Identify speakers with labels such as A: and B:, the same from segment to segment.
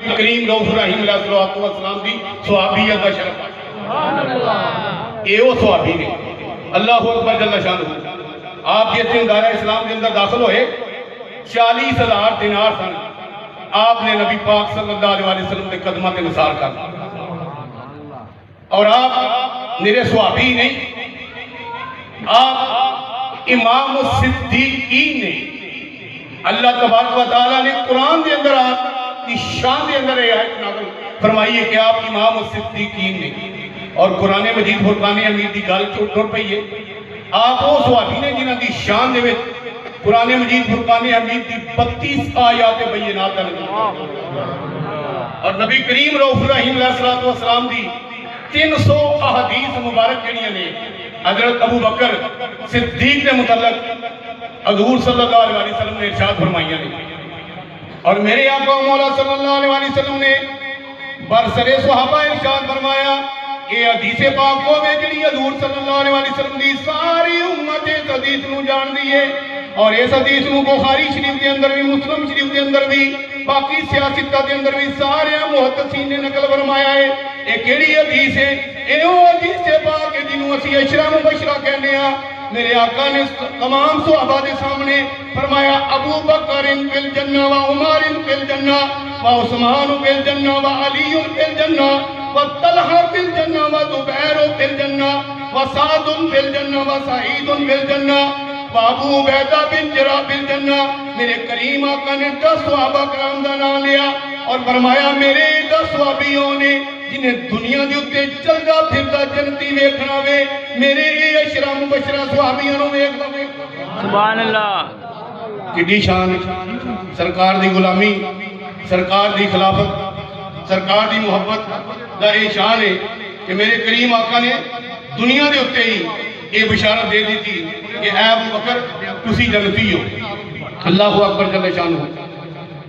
A: کریم رؤوف رحیم علیہ السلام دی صحابیت کا شرف ہے۔ اے وہ صحابی نے، اللہ اکبر جل شانہ۔ آپ جس دن دائرہ اسلام کے اندر داخل ہوئے 40,000 دینار سن، آپ نے نبی پاک صلی اللہ علیہ وسلم کے قدمہ کے نثار کر، اور آپ میرے صحابی نہیں، آپ امام الصدیقین نے۔ اللہ تبارک و تعالیٰ نے قرآن کے اندر آپ کی شان کے اندر آیت نازل فرمائی ہے کہ آپ امام الصدیقین نے، اور قرآن مجید فرقان حمید دی گل ٹر پئی ہے۔ آپ وہ صحابی نے جنہاں دی شان دے وچ قرآن مجید فرقان حمید دی 32 آیات بینات نازل، اور نبی کریم رؤوف رحیم علیہ السلام دی 300 احادیث مبارک جڑیاں نے حضرت ابو بکر صدیق نے متعلق حضور صلی اللہ علیہ وسلم نے ارشاد فرمائیاں نے، اور میرے آقا مولا صلی اللہ علیہ وسلم نے برسر صحابہ ارشاد فرمایا کہ حدیث پاک کو میں جڑی حضور صلی اللہ علیہ وسلم دی ساری امت اس حدیث نو جان دیئے، اور اس حدیث نو بخاری شریف کے اندر بھی، مسلم شریف کے اندر بھی، باقی سیاستہ کے اندر بھی سارے محدثین نے نقل فرمایا ہے۔ ایک کیڑی حدیث ہے؟ ایو حدیث پاک ہے جنہوں اسی عشرہ مبشرہ کہنے ہیں۔ میرے آقا نے تمام صحابہ دے سامنے فرمایا ابو بکر فی الجنہ و عمر فی الجنہ و عثمان فی الجنہ و علی فی الجنہ و طلحہ فی الجنہ و زبیر فی الجنہ و سعد فی الجنہ و سعید فی الجنہ و ابو عبیدہ بن جراح فی الجنہ۔ میرے کریم آقا نے 10 صحابہ کرام دا نام لیا اور فرمایا میرے 10 صحابیوں نے جنہیں دنیا دے اتے چلدا پھردا جنتی ویکھنا وے، میرے یہ عشرہ مبشرہ صحابیوں نے ویکھنا وے۔
B: سبحان اللہ،
A: کڈی شان، سرکار دی غلامی، سرکار دی خلافت، سرکار دی محبت دا یہ شان ہے کہ میرے کریم آقا نے دنیا دے اتے ہی یہ بشارت دے دی تھی کہ اے ابو بکر تسی جنتی ہو۔ اللہ اکبر جل شانہ۔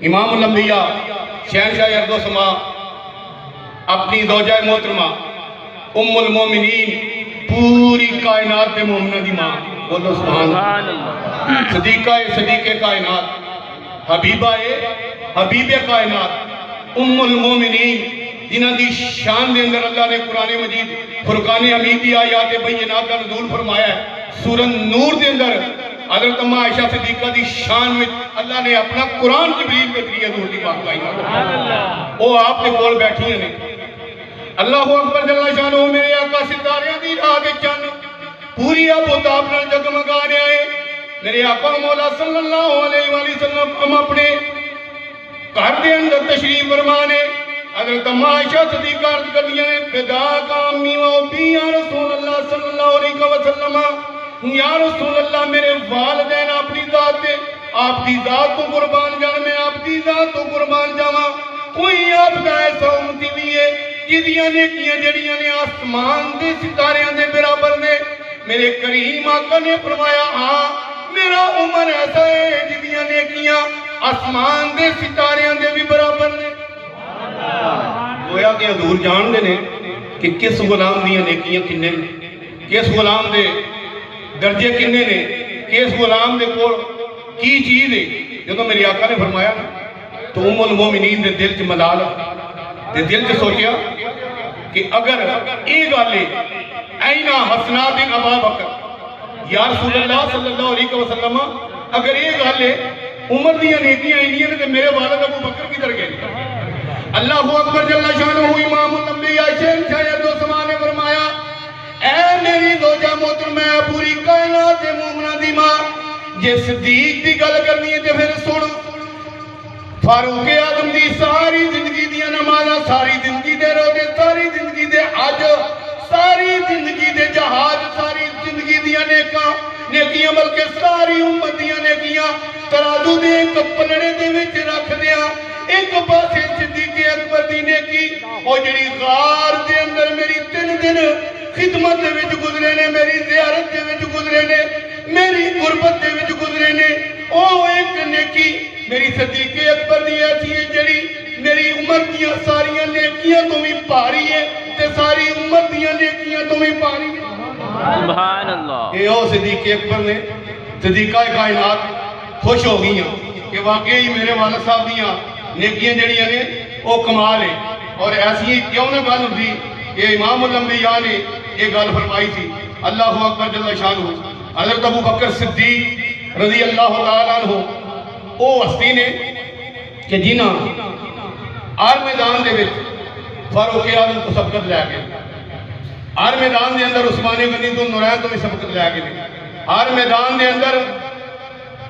A: امام الانبیاء شہنشاہ ارض و سما اپنی زوجہ محترمہ ام المومنین پوری کائنات کے مومنہ دی ماں، بولو سبحان اللہ، صدیقہ صدیق کائنات، حبیبہ حبیب کائنات، ام المومنین جنہاں دی شان دے اندر اللہ نے قرآن مجید فرقان حمید دی آیات بینات کا نزول فرمایا ہے۔ سورہ نور دے اندر حضرت اماں عائشہ صدیقہ دی شان میں اللہ نے اپنا قرآن جبریل کے ذریعے حضور دی پاک کائنات، وہ آپ کے کول بیٹھی ہیں۔ اللہ اکبر جل شانہ۔ میرے آقا ستاریاں دی راہ دے چن پوری آبوداب نال جگمگا رہے ہیں۔ میرے آقا مولا صلی اللہ علیہ وسلم ہم اپنے گھر دے اندر تشریف فرمانے، حضرت اماں عائشہ صدیقہ عرض کردیاں نے فداک امی و ابی یا رسول اللہ صلی اللہ علیہ وسلم، یا رسول اللہ میرے والدین آپ کی ذات ہے، آپ کی ذات تو قربان جان، میں آپ کی ذات تو قربان جاواں، کوئی آپ کا ایسا امتی بھی ہے جدیاں نیکیاں جڑیاں نے آسمان دے ستاریاں دے برابر نے؟ میرے کریم آقا نے فرمایا ہاں میرا عمر ایسا ہے جدیاں نیکیاں آسمان دے ستاریاں دے بھی برابر نے۔ گویا کہ حضور جان دے نے کہ کس غلام دیاں نیکیاں کنے نے، کس غلام دے درجے کنے نے، کس غلام دے کو کی چیز ہے۔ جدو میری آقا نے فرمایا تو ام المومنین دے دل چ ملال دے دل چ سوچیا کہ اگر ایک گالے اینا حسنات ابا بکر، یا رسول اللہ صلی اللہ علیہ وسلم اگر ایک گالے عمر دیا نیکیاں اینیاں نے میرے والد ابو بکر کی در گئے۔ اللہ اکبر جل شانہ۔ امام الانبیاء شہنشاہ ارض و سما نے فرمایا اے میری زوجہ محترمہ پوری کائنات مومنہ دی ماں، جے صدیق دی گل کرنی ہے تے پھر سن، فاروق اعظم دی ساری زندگی دیا نمازاں، ساری زندگی دے روزے، ساری زندگی دے حج، ساری زندگی دے جہاد، ساری زندگی دیا نیکیاں بلکہ ساری امت دیا نیکیاں ترازو دے ایک پلڑے دے وچ رکھ دیا، ایک پاسے صدیق اکبر دی نیکی او جڑی غار دے اندر میری 3 دن خدمت دے وچ گزرے نے، میری زیارت دے وچ گزرے نے، میری قربت دے وچ گزرے نے، او ایک نیکی میری صدیق اکبر دی ایسی ہے جڑی میری امت دیا ساریاں نیکیاں تو بھی پاری ہے تے ساری امت دیا نیکیاں تو بھی پاری ہے۔
B: سبحان اللہ۔
A: اے او صدیق اکبر نے، صدیقہ کائنات خوش ہو گئی ہیں کہ واقعی میرے والد صاحب دیاں نیکیاں جڑیاں نے وہ کمال ہے. اور ایسی کیوں نہ گل ہوتی کہ امام الانبیاء نے یہ گل فرمائی تھی. اللہ اکبر جل شانہ. حضرت ابو بکر صدیق رضی اللہ تعالیٰ عنہ وہ ہستی نے کہ جنہاں ہر میدان دے وچ فاروق اعظم تو سبقت لے گئے, ہر میدان دے اندر عثمان غنی تو نورین تو بھی سبقت لے گئے, ہر میدان دے اندر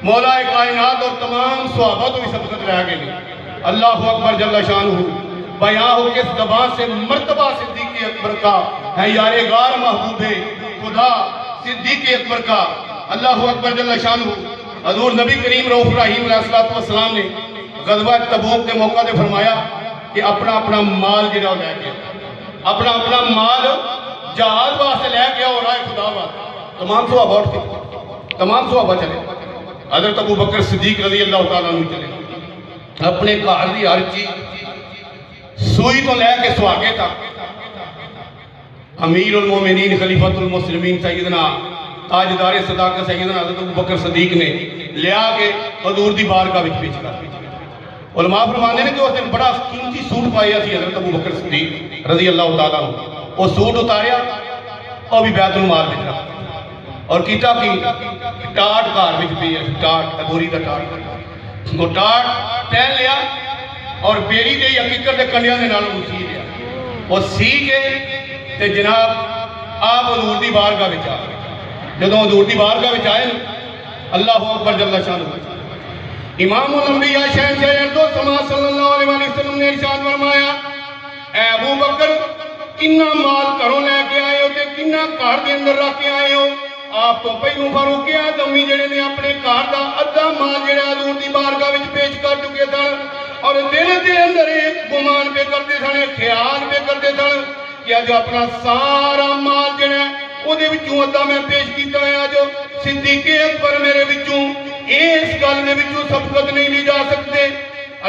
A: مولا کائنات اور تمام صحابہ تو بھی سبقت لے گئے. اللہ اکبر جل شانہ. بیان ہو کس زبان سے مرتبہ صدیق اکبر کا ہے یار غار محبوب خدا صدیق اکبر کا. اللہ اکبر جل شانہ. حضور نبی کریم رؤوف رحیم علیہ السلام نے غزوہ تبوک کے موقع دے فرمایا کہ اپنا اپنا مال جڑا لے کے, اپنا اپنا مال جہاد واسطے لے کے اور رائے خدا واسطے. تمام صحابہ اٹھ کے تمام صحابہ چلے. حضرت ابو بکر صدیق رضی اللہ تعالیٰ عنہ چلے. اپنے گھر دی ہر چیز سوئی تو لے کے سواگے تک امیر المومنین خلیفۃ المسلمین سیدنا تاجدار صداقت سیدنا حضرت ابو بکر صدیق نے لیا کے حضور دی بارگاہ وچ پیش کر. علماء فرماندے نے کہ اس دن بڑا قیمتی سوٹ پایا سی حضرت ابو بکر صدیق رضی اللہ تعالیٰ عنہ. وہ سوٹ اتاریا اور بھی بیت المال وچ رکھ اور کیتا کی ٹاٹ گھر وچ پئی ہے, ٹاٹ ابوری دا ٹاٹ. وہ ٹاٹ پہن لیا اور بیڑی دے یا ککر دے کنڈیاں دے نال سی لیا. وہ سی کے تے جناب آپ حضور دی بارگاہ وچ آ گئے. جدوں حضور دی بارگاہ وچ آئے اللہ اکبر جل شانہ. امام الانبیاء شہنشاہ ارض و سما صلی اللہ علیہ وسلم نے ارشاد فرمایا اے ابو بکر کنا مال گھروں لے کے آئے ہو تے کنا گھر دے اندر رکھ کے آئے ہو. آپ تو پہلو فاروق اعظم جڑے نے اپنے گھر دا ادھا مال جڑا حضور دی بارگاہ وچ پیش کر چکے سن اور دل دے اندر ایک گمان پہ کرتے سن, خیال پہ کرتے سن کہ اج اپنا سارا مال جڑا او دے وچوں ادھا میں پیش کیتا ہے. اج صدیق اکبر میرے وچوں اس گل دے وچوں سبقت نہیں لی جا سکتے.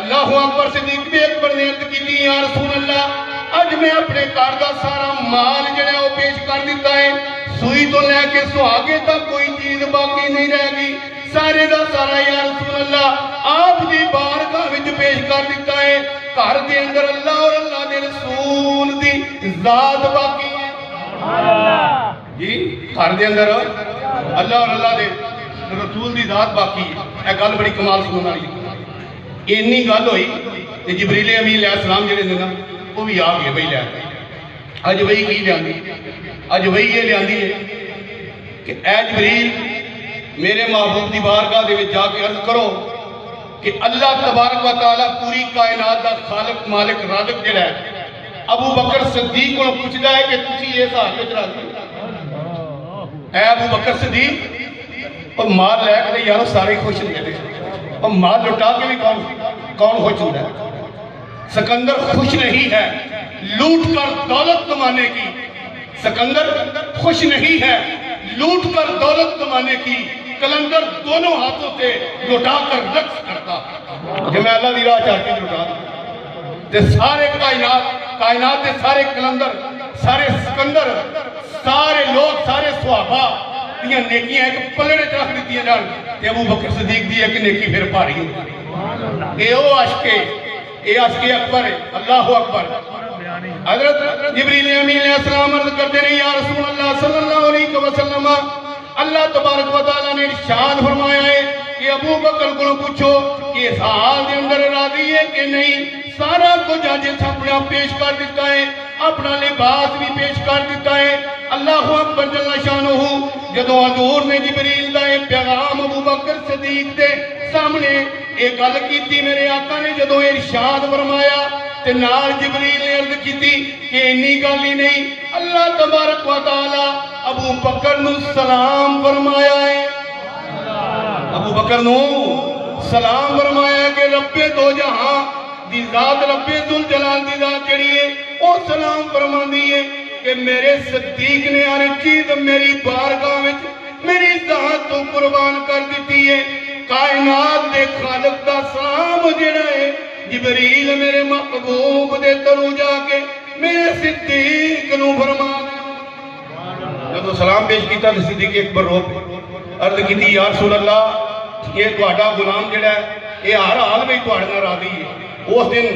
A: اللہ اکبر. صدیق اکبر نے عرض کی یا رسول اللہ اج میں اپنے گھر دا سارا مال جڑا وہ پیش کر دیتا ہے, سوئی تو لے کے سہاگے تک کوئی چیز باقی نہیں رہ گئی, سارے دا سارا یا رسول اللہ آپ دی بارگاہ وچ پیش کر دیتا ہے. گھر دے اندر اللہ اور اللہ دے رسول دی ذات باقی ہے. جی گھر دے اندر اللہ اور اللہ دے رسول دی ذات باقی ہے. اے گل بڑی کمال سنن والی. اینی گل ہوئی تے جبریل امین علیہ السلام جڑے نے نا وہ بھی آ گئے بھئی لے کے. اج وہی کی لیاندی, اج وہی یہ لیاندی ہے کہ اے جبریل میرے محبوب دی بارگاہ دے وچ جا کے عرض کرو کہ اللہ تبارک و تعالیٰ پوری کائنات دا خالق مالک رازق جڑا ہے ابو بکر صدیق کو پوچھدا ہے کہ تسی اس حال وچ راضی ہو؟ اے ابو بکر صدیق اور مال لے کے یارو سارے خوش ہوندے اور مال لٹا کے بھی کون خوش ہوندا ہے؟ سکندر خوش نہیں ہے لوٹ کر دولت کمانے کی. سکندر خوش نہیں ہے لوٹ کر دولت کمانے کی. کلندر دونوں ہاتھوں سے لٹا کر رقص کرتا کہ میں اللہ دی راہ چاہ کے لٹا دوں. سارے کائنات دے سارے کلندر سارے سکندر سارے لوگ سارے صحابہ دیاں نیکیاں ایک پلڑے رکھ دیتی ہیں جان تے ابو بکر صدیق دی ایک نیکی پھر پاری ہوتی. اے او عشق اکبر ہے. اللہ اکبر. حضرت جبریل امین علیہ السلام عرض کرتے ہیں یا رسول اللہ صلی اللہ علیہ وسلم اللہ تبارک و تعالیٰ نے ارشاد فرمایا ہے کہ ابو بکر کو پوچھو کہ اس حال دے اندر راضی ہے کہ نہیں. سارا کچھ آج اپنا پیش کر دیتا ہے, اپنا لباس بھی پیش کر دیتا ہے. اللہ اکبر جل شانہ. جدو حضور نے جبریل دا یہ پیغام ابو بکر صدیق دے سامنے ایک گل کی میرے آقا نے جدو ارشاد فرمایا تے نال جبریل نے عرض کی کہ انی گل ہی نہیں اللہ تبارک و تعالی ابو بکر نو سلام فرمایا ہے. ابو بکر نو سلام فرمایا کہ رب دو جہاں دی ذات رب ذوالجلال دی ذات جڑی ہے او سلام فرماندی ہے کہ میرے صدیق نے ہر چیز میری بارگاہ وچ میری ذات تو قربان کر دیتی ہے. کائنات دے خالق دا سلام جڑا ہے جبریل میرے محبوب دے ترو جا کے میرے صدیق نو فرما جب سلام پیش کیتا تو صدیق اکبر رو پہ عرض کی تھی یا رسول اللہ یہ تہاڈا غلام جڑا ہے یہ ہر حال میں تہاڈے نال راضی ہے. اس دن